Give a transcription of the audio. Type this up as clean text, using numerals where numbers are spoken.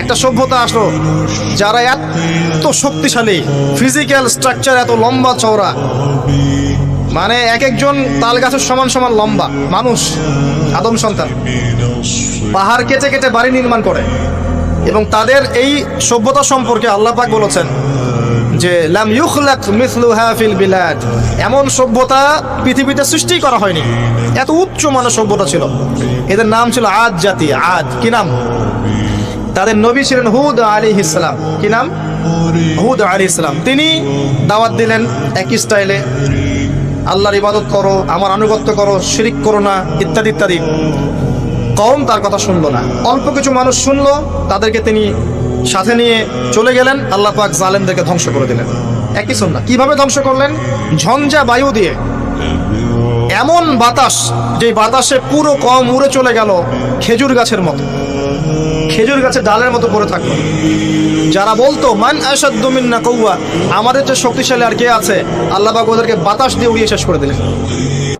একটা সভ্যতা আসলো যারা এত শক্তিশালী, ফিজিক্যাল স্ট্রাকচার এত লম্বা চওড়া, মানে এক একজন তাল গাছের সমান সমান লম্বা মানুষ, আদম সন্তান, পাহাড় কেটে কেটে বাড়ি নির্মাণ করে। এবং তাদের এই সভ্যতা সম্পর্কে আল্লাহ পাক বলেছেন যে লাম ইউখলাক মিসলুহা ফিল বিলাদ, এমন সভ্যতা পৃথিবীতে সৃষ্টি করা হয়নি। এত উচ্চ মানের সভ্যতা ছিল। এদের নাম ছিল আদ জাতি। আদ কি নাম? তাদের নবী ছিলেন হুদ আলাইহিস সালাম। কি নাম? হুদ আলাইহিস সালাম। তিনি দাওয়াত দিলেন একই স্টাইলে, আল্লাহর ইবাদত করো, আমার আনুগত্য করো, শিরিক করো না, ইত্যাদি ইত্যাদি। কওম তার কথা শুনলো না। অল্প কিছু মানুষ শুনলো, তাদেরকে তিনি সাথে নিয়ে চলে গেলেন। আল্লাহ পাক জালেমদেরকে ধ্বংস করে দিলেন। একই সুন্নাহ। কিভাবে ধ্বংস করলেন? ঝঞ্ঝা বায়ু দিয়ে, এমন বাতাস যে বাতাসে পুরো কওম উড়ে চলে গেল খেজুর গাছের মতো, খেজুর গাছের ডালের মতো পড়ে থাকলো। যারা বলতো মান আশাদ্দু মিন্না কুওয়া, আমাদের যে শক্তিশালী আর কে আছে, আল্লাহ পাক ওদেরকে বাতাস দিয়ে উড়িয়ে শেষ করে দিলেন।